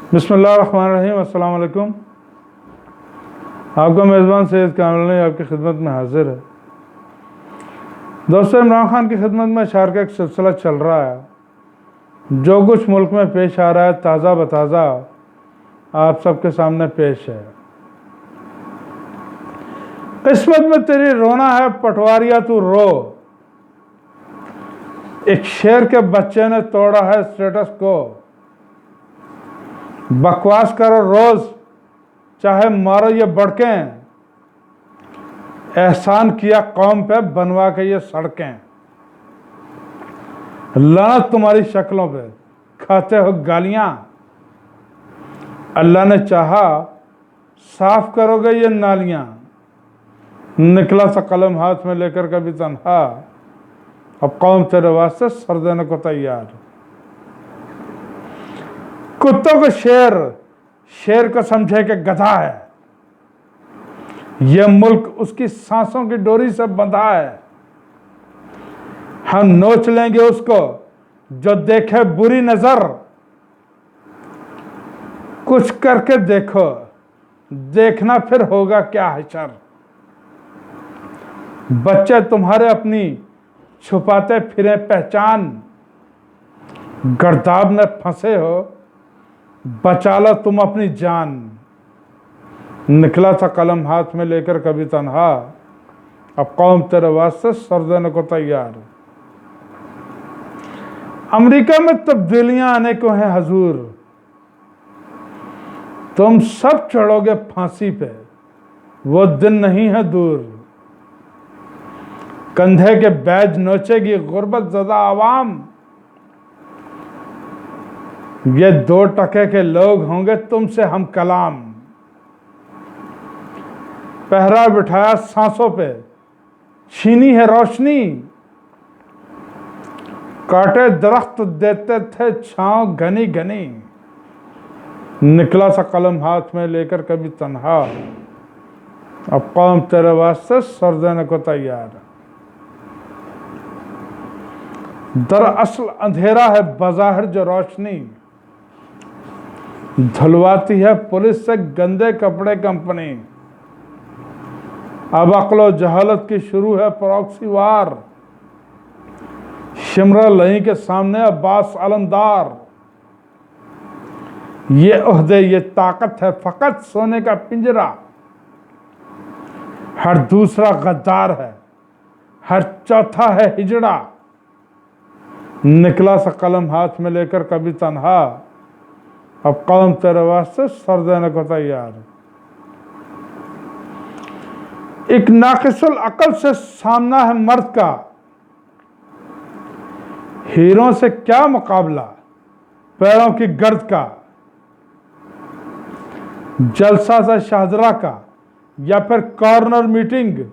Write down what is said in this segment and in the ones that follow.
बिस्मिल्लाहिर्रहमानिर्रहीम। अस्सलाम वालेकुम। आपका मेज़बान सैयद कामिल ने आपकी खिदमत में हाजिर है। दोस्तों, इमरान खान की खिदमत में अशार का एक सिलसिला चल रहा है। जो कुछ मुल्क में पेश आ रहा है ताज़ा बताज़ा आप सबके सामने पेश है। किस्मत में तेरी रोना है पटवारिया तू रो, एक शेर के बच्चे ने तोड़ा है स्टेटस को। बकवास करो रोज चाहे मारो ये बड़कें, एहसान किया कौम पे बनवा के ये सड़कें। लानत तुम्हारी शक्लों पे खाते हो गालियां, अल्लाह ने चाहा साफ करोगे ये नालियां। निकला सा कलम हाथ में लेकर कभी तन्हा, अब कौम तेरे वास्ते सर देने को तैयार। कुत्तों को शेर, शेर को समझे कि गधा है। यह मुल्क उसकी सांसों की डोरी से बंधा है। हम नोच लेंगे उसको जो देखे बुरी नजर। कुछ करके देखो, देखना फिर होगा क्या हशर। बच्चे तुम्हारे अपनी छुपाते फिरे पहचान, गर्दाब में फंसे हो बचा लो तुम अपनी जान। निकला था कलम हाथ में लेकर कभी तन्हा, अब कौम तेरे वास्ते सर देने को तैयार। अमेरिका में तब्दीलियां आने को हैं हजूर, तुम सब चढ़ोगे फांसी पे, वो दिन नहीं है दूर। कंधे के बैज नोचेगी गुर्बत ज़दा आवाम, ये 2 टके के लोग होंगे तुमसे हम कलाम। पहरा बिठाया सांसों पे, छीनी है रोशनी। काटे दरख्त देते थे छांव घनी घनी। निकला सा कलम हाथ में लेकर कभी तन्हा, अब कौम तेरे वास्ते सर देने को तैयार। दरअसल अंधेरा है बज़ाहिर जो रोशनी, धुलवाती है पुलिस से गंदे कपड़े कंपनी। अब अक्लो जहालत की शुरू है प्रॉक्सी वार, शिमरा लही के सामने अब्बास अलमदार। ये ओहदे ये ताकत है फकत सोने का पिंजरा। हर दूसरा गद्दार है, हर चौथा है हिजड़ा। निकला सा कलम हाथ में लेकर कभी तन्हा, अब कौम तेरे वास्ते सर देने को तैयार। एक नाकिसुल अकल से सामना है मर्द का, हीरों से क्या मुकाबला पैरों की गर्द का। जलसा सा शाहजरा का या फिर कॉर्नर मीटिंग,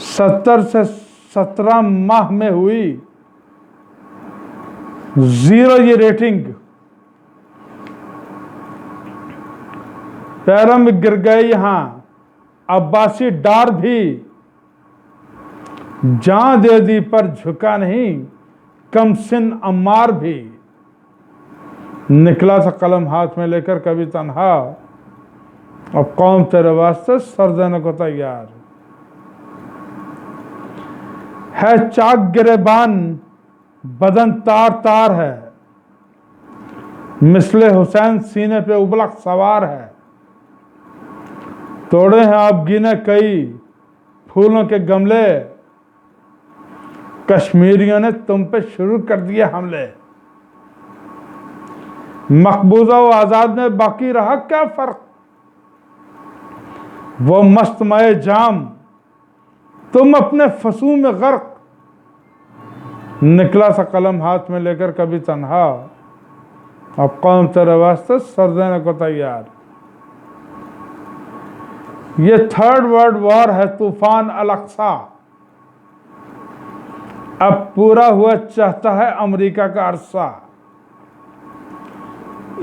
70 से 17 माह में हुई 0 ये रेटिंग। पैरों में गिर गए यहां अब्बासी डार भी, जान दे दी पर झुका नहीं कमसिन अम्मार भी। निकला था कलम हाथ में लेकर कभी तन्हा, अब कौम तेरे वास्ते सर देने को तैयार है। चाक गिरेबान बदन तार तार है, मिसले हुसैन सीने पे उबलक सवार है। तोड़े हैं आप गिने कई फूलों के गमले, कश्मीरियों ने तुम पे शुरू कर दिए हमले। मकबूजा व आजाद में बाकी रहा क्या फर्क, वो मस्त मए जाम तुम अपने फसू में गर्क। निकला सा कलम हाथ में लेकर कभी तन्हा, अब कौम तेरे वास्ते सर देने को तैयार। ये 3rd वर्ल्ड वॉर है तूफान अल-अक्सा, अब पूरा हुआ चाहता है अमेरिका का अरसा।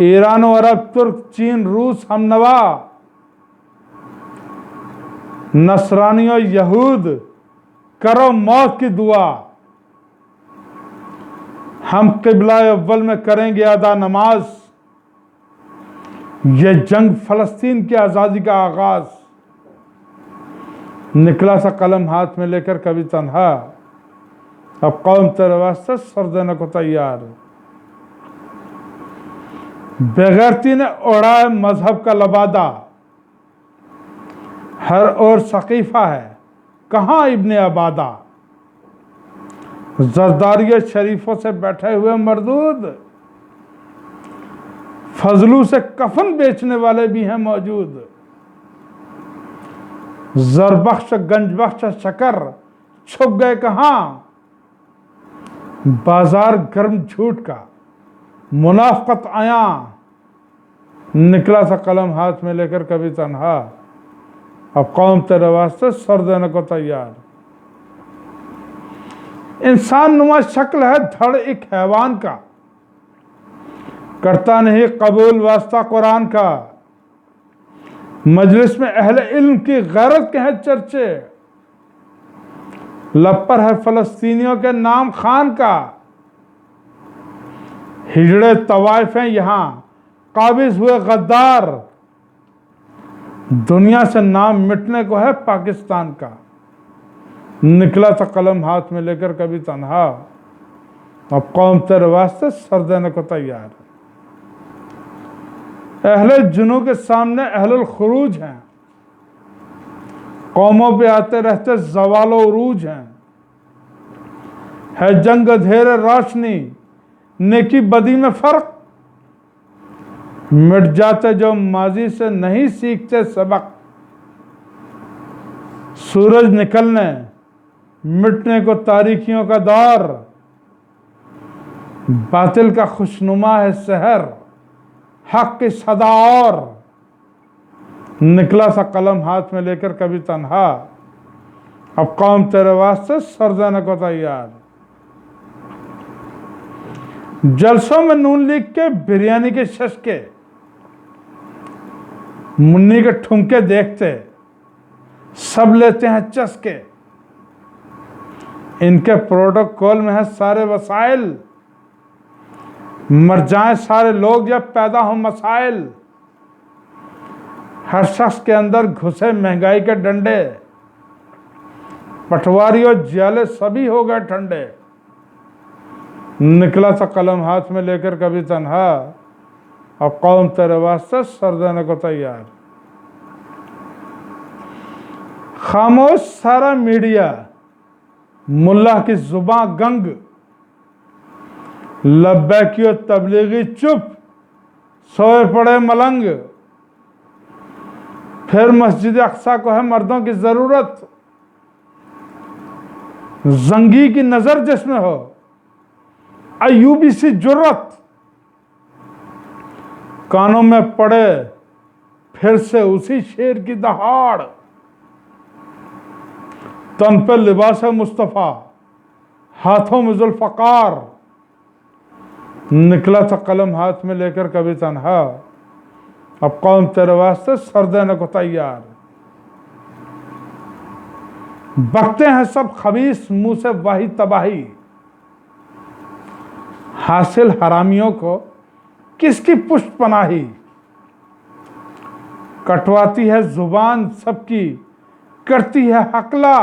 ईरान और अरब तुर्क चीन रूस हमनवा, नसरानियों यहूद करो मौत की दुआ। हम किबला अव्वल में करेंगे अदा नमाज, ये जंग फलस्तीन की आज़ादी का आगाज। निकला सा कलम हाथ में लेकर कभी तन्हा, अब कौम तेरे वास्ते सर देने को तैयार। बेगैरती ने ओढ़ा है मजहब का लबादा, हर ओर सकीफा है कहाँ इब्ने अबादा। जरदारी शरीफों से बैठे हुए मरदूद, फजलू से कफन बेचने वाले भी हैं मौजूद। जरबख्श गंजबख्श शकर छुप गए कहाँ, बाजार गर्म झूठ का मुनाफकत आया। निकला सा कलम हाथ में लेकर कभी तन्हा, अब कौम तेरे वास्ते सर देने को तैयार। इंसान नुमा शक्ल है धड़ एक हैवान का, करता नहीं कबूल वास्ता कुरान का। मजलिस में अहले इल्म की गैरत के हैं चर्चे, लब पर है फलस्तीनियों के नाम खान का। हिजड़े तवाइफ हैं यहां काबिज हुए गद्दार, दुनिया से नाम मिटने को है पाकिस्तान का। निकला था कलम हाथ में लेकर कभी तन्हा, अब कौम तेरे वास्ते सर देने को तैयार। अहले जुनू के सामने अहलुल खुरूज हैं, कौमों पे आते रहते जवालो उरूज हैं। है जंग अंधेरे रोशनी, नेकी बदी में फर्क, मिट जाते जो माजी से नहीं सीखते सबक। सूरज निकलने मिटने को तारीखियों का दौर, बातिल का खुशनुमा है शहर हक की सदा और। निकला सा कलम हाथ में लेकर कभी तन्हा, अब कौम तेरे वास्ते सर देने को तैयार। जलसों में नून लीग के बिरयानी के शशके, मुन्नी के ठुमके देखते सब लेते हैं चस्के। इनके प्रोटोकॉल में है सारे वसाइल, मर जाएं सारे लोग जब पैदा हो मसाइल। हर शख्स के अंदर घुसे महंगाई के डंडे, पटवारी और जियाले सभी हो गए ठंडे। निकला सा कलम हाथ में लेकर कभी तन्हा, अब कौम तेरे वास्ते सर देने को तैयार। खामोश सारा मीडिया, मुल्ला की जुबां गंग, लब्बैकी तबलीगी चुप, सोए पड़े मलंग। फिर मस्जिद अक्सा को है मर्दों की जरूरत, जंगी की नजर जिसमें हो अयूबी सी जुर्रत। कानों में पड़े फिर से उसी शेर की दहाड़, तन पे लिबास है मुस्तफा हाथों में जुल्फकार। निकला था कलम हाथ में लेकर कभी तन्हा, अब कौम तेरे वास्ते सर देने को तैयार। बकते हैं सब खबीस मुंह से वाही तबाही, हासिल हरामियों को किसकी पुष्ट पनाही। कटवाती है जुबान सबकी करती है हकला,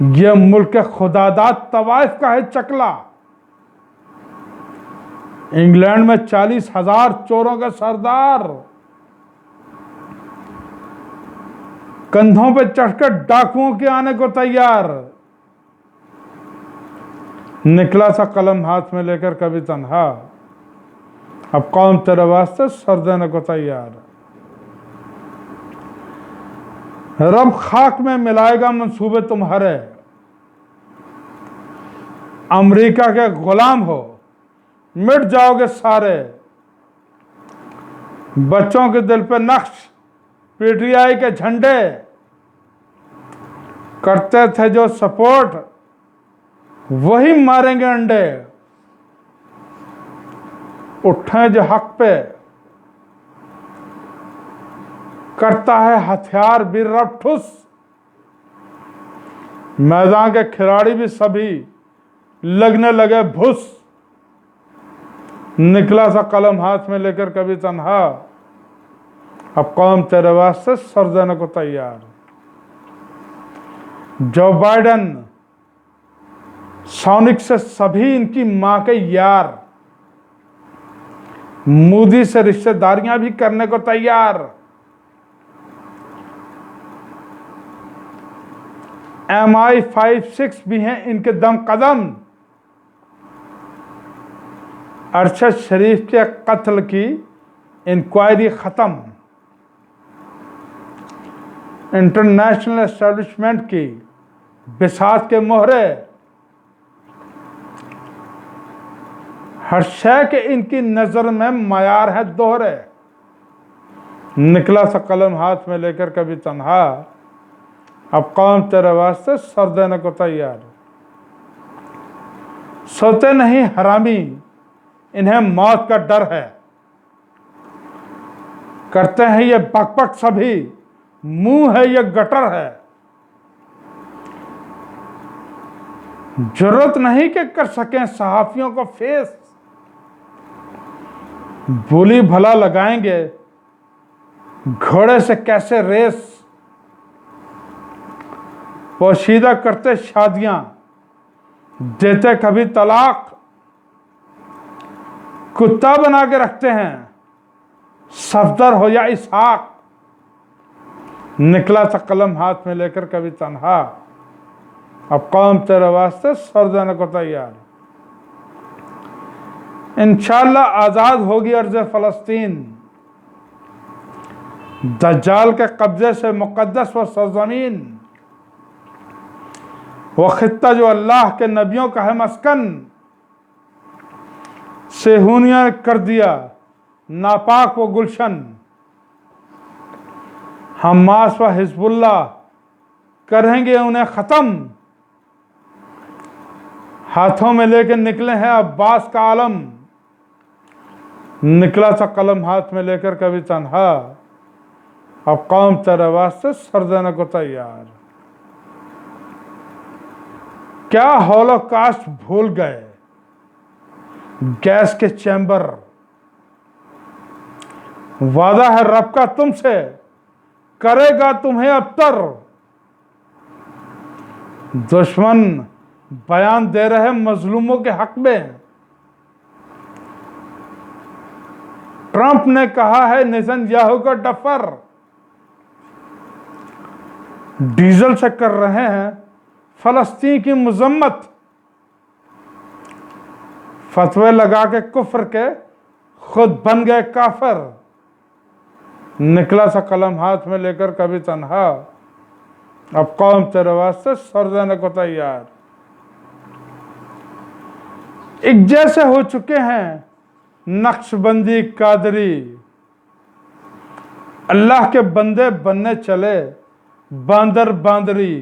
यह मुल्क खुदादाद तवाइफ का है चकला। इंग्लैंड में 40,000 चोरों का सरदार, कंधों पे चढ़कर डाकुओं के आने को तैयार। निकला सा कलम हाथ में लेकर कभी तन्हा, अब कौम तेरे वास्ते सर देने को तैयार। रब खाक में मिलाएगा मंसूबे तुम्हारे, अमेरिका के गुलाम हो मिट जाओगे सारे। बच्चों के दिल पे नक्श पीटीआई के झंडे, करते थे जो सपोर्ट वही मारेंगे अंडे। उठे जो हक पे करता है हथियार भी रब ठुस। मैदान के खिलाड़ी भी सभी लगने लगे भुस। निकला सा कलम हाथ में लेकर कभी तन्हा, अब कौम तेरे वास्ते सर देने को तैयार। जो बाइडेन सोनिक से सभी इनकी मां के यार, मोदी से रिश्तेदारियां भी करने को तैयार। MI5-6 भी हैं इनके दम कदम। अरशद शरीफ के कत्ल की इंक्वायरी खत्म। इंटरनेशनल एस्टेब्लिशमेंट की बिसात के मोहरे, हर शय के इनकी नजर में मयार है दोहरे। निकला सा कलम हाथ में लेकर कभी तन्हा, अब कौम तेरे वास्ते सर देने को तैयार। सोते नहीं हरामी, इन्हें मौत का डर है। करते हैं ये बकबक सभी, मुंह है ये गटर है। जरूरत नहीं कि कर सकें सहाफियों को फेस, बोली भला लगाएंगे घोड़े से कैसे रेस। पोशीदा करते शादियां, देते कभी तलाक, कुत्ता बना के रखते हैं सफदर हो या इसहाक। निकला सा कलम हाथ में लेकर कभी तन्हा, अब कौम तेरे वास्ते सर देने को तैयार। इंशाअल्लाह आजाद होगी अर्ज़ फ़लस्तीन, दज्जाल के कब्जे से मुक़द्दस व सरज़मीन। वो खित्ता जो अल्लाह के नबियों का है मस्कन, सेहूनिया ने कर दिया नापाक वो गुलशन। हमास व हिज़्बुल्लाह करेंगे उन्हें ख़त्म। हाथों में लेकर निकले हैं अब्बास का आलम। निकला सा कलम हाथ में लेकर कभी तन्हा, अब कौम तेरे वास्ते सर देने को तैयार। क्या हॉलोकास्ट भूल गए, गैस के चैम्बर। वादा है रब का तुमसे, करेगा तुम्हें अबतर। दुश्मन बयान दे रहे मजलूमों के हक में। ट्रंप ने कहा है नेतन्याहू का डफर। डीजल से कर रहे हैं फलस्तीन की मजम्मत। फतवे लगा के कुफ्र के खुद बन गए काफिर। निकला सा कलम हाथ में लेकर कभी तन्हा, अब कौम तेरे वास्ते सर देने को तैयार। एक जैसे हो चुके हैं नक्शबंदी कादरी। अल्लाह के बंदे बनने चले बांदर बांदरी।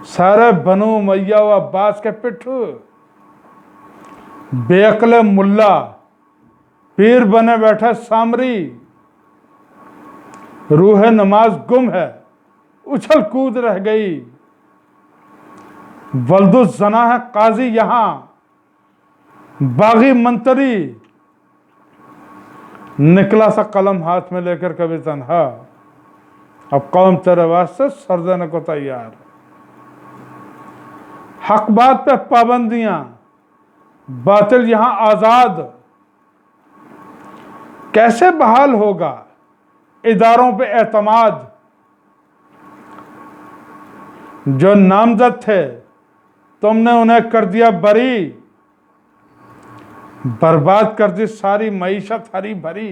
सारे बनु मैया व अब्बास के पिट्ठू, बेअक्ल मुल्ला पीर बने बैठे सामरी। रूह नमाज गुम है, उछल कूद रह गई। वल्दुस जना है काजी यहां, बागी मंतरी। निकला सा कलम हाथ में लेकर कभी तन्हा, अब कौम तेरे वास्ते सर देने को तैयार। हक बात पे पाबंदियां, बातिल यहां आजाद। कैसे बहाल होगा इदारों पे एतमाद। जो नामजद थे तुमने उन्हें कर दिया बरी। बर्बाद कर दी सारी मईशत हरी भरी।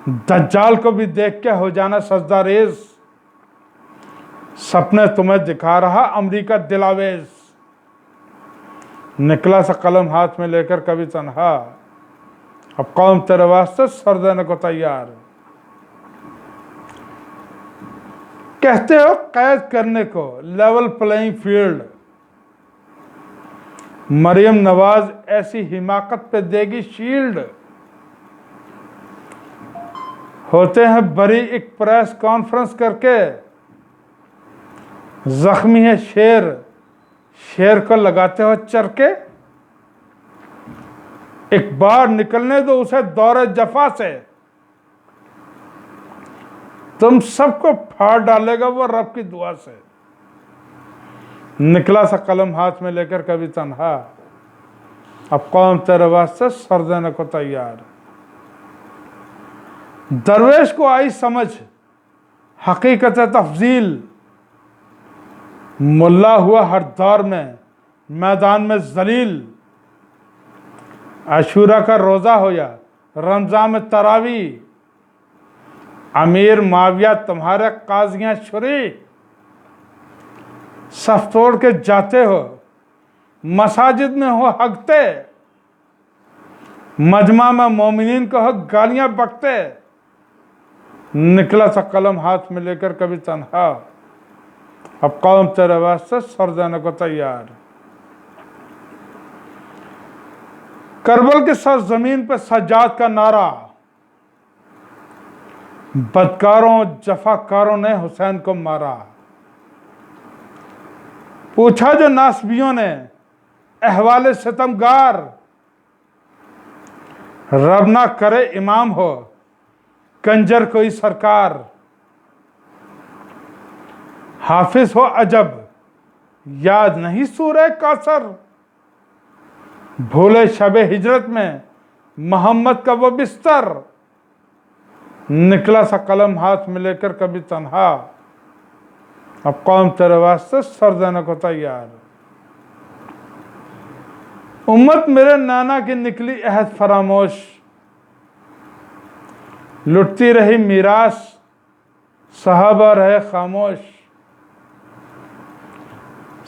दज्जाल को भी देख के हो जाना सजदा रेज। सपने तुम्हें दिखा रहा अमेरिका दिलावेज। निकला सा कलम हाथ में लेकर कभी तन्हा, अब कौम तेरे वास्ते सर देने को तैयार। कहते हो कैद करने को level playing field. Maryam Nawaz ऐसी हिमाकत पे देगी शील्ड। होते हैं बरी एक प्रेस कॉन्फ्रेंस करके, जख्मी है शेर, शेर को लगाते हो चरके, एक बार निकलने दो उसे दौरे जफा से, तुम सबको फाड़ डालेगा वो रब की दुआ से। निकला सा कलम हाथ में लेकर कभी तन्हा, अब कौम तेरे वास्ते सर देने को तैयार। दरवेश को आई समझ हकीकत तफजील, मुल्ला हुआ हर दौर में मैदान में जलील। आशूरा का रोज़ा हो या रमज़ान में तरावी, अमीर माविया तुम्हारे काजियां शुरी। सफ तोड़ के जाते हो मसाजिद में हो हकते, मजमा में मोमिनीन को हो गालियां बकते। निकला सा कलम हाथ में लेकर कभी तन्हा, अब कौम तेरे वास्ते सर देने को तैयार। करबल के सर जमीन पर सज्जाद का नारा, बदकारों जफाकारों ने हुसैन को मारा। पूछा जो नासबियों ने अहवाले सितमगार, रब ना करे इमाम हो कंजर कोई सरकार। हाफिज हो अजब याद नहीं सूरह कौसर, भूले शबे हिजरत में मोहम्मद का वो बिस्तर। निकला सा कलम हाथ में लेकर कभी तन्हा, अब कौम तेरे वास्ते सर देने को तैयार। उम्मत मेरे नाना की निकली अहद फरामोश, लुटती रही मीरास सहाबा रहे खामोश।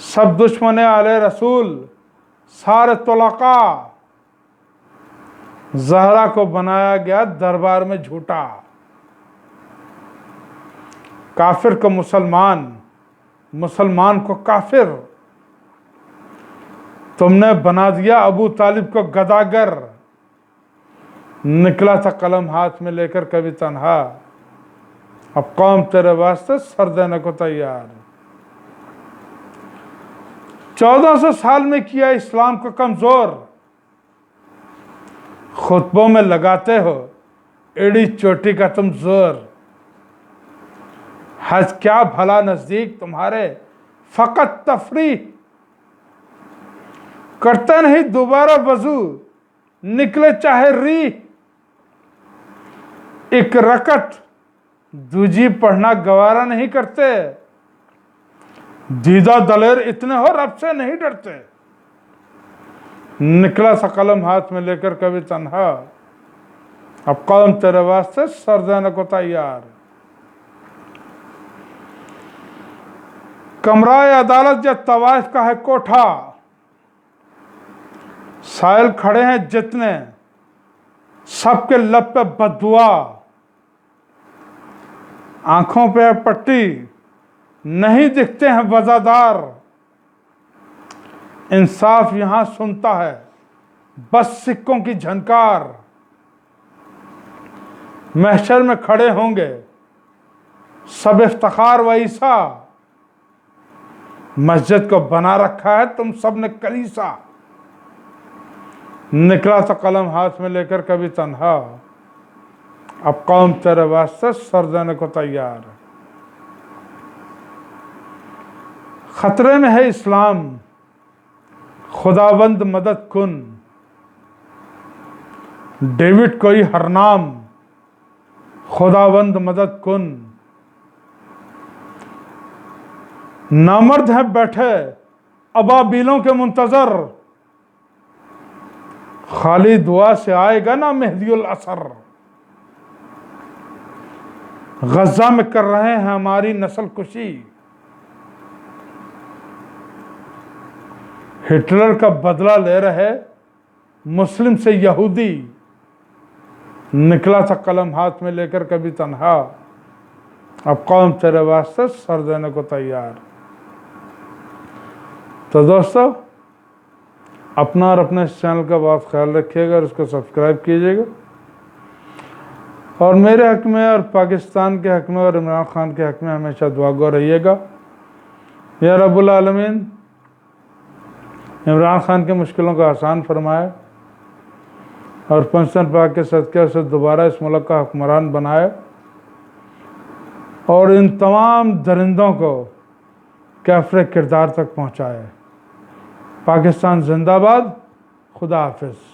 सब दुश्मने आले रसूल सारे तुलका, जहरा को बनाया गया दरबार में झूठा। काफिर को मुसलमान, मुसलमान को काफिर, तुमने बना दिया अबू तालिब को गदागर। निकला था कलम हाथ में लेकर कभी तन्हा, अब कौम तेरे वास्ते सर देने को तैयार। 1400 साल में किया इस्लाम को कमजोर, खुतबों में लगाते हो एड़ी चोटी का तुम जोर। हज क्या भला नजदीक तुम्हारे फकत तफरी, करते नहीं दोबारा वजू निकले चाहे री। एक रकत दूजी पढ़ना गवारा नहीं करते, दीदा दलेर इतने हो रब से नहीं डरते। निकला सा कलम हाथ में लेकर कभी तन्हा, अब कौम तेरे वास्ते सर देने को तैयार। कमराए अदालत या तवाइफ का है कोठा, साइल खड़े हैं जितने सबके लब पे बददुआ। आंखों पे है पट्टी नहीं दिखते हैं वजादार, इंसाफ यहां सुनता है बस सिक्कों की झनकार। महशर में खड़े होंगे सब इफ्तिखार व ईसा, मस्जिद को बना रखा है तुम सब ने कलीसा। निकला सा कलम हाथ में लेकर कभी तन्हा, अब कौम तेरे वास्ते सर देने को तैयार। खतरे में है इस्लाम खुदावंद मदद कुन, डेविड कोई हर नाम खुदावंद मदद कुन। नामर्द हैं बैठे अबाबीलों के मुंतजर, खाली दुआ से आएगा ना मेहदीउल असर। गजा में कर रहे हैं हमारी नस्ल कुशी, हिटलर का बदला ले रहे मुस्लिम से यहूदी। निकला था कलम हाथ में लेकर कभी तन्हा, अब कौम तेरे वास्ते सर देने को तैयार। तो दोस्तों अपना और अपने इस चैनल का बहुत ख्याल रखिएगा और इसको सब्सक्राइब कीजिएगा, और मेरे हक में और पाकिस्तान के हक में और इमरान खान के हक में हमेशा दुआगो रहिएगा। या रब्बुल आलमीन इमरान खान की मुश्किलों को आसान फरमाए और पंचतन पाक के सदक़े से दोबारा इस मुल्क का हुक्मरान बनाए और इन तमाम दरिंदों को कैफ़रे किरदार तक पहुँचाए। पाकिस्तान जिंदाबाद। खुदा हाफिज़।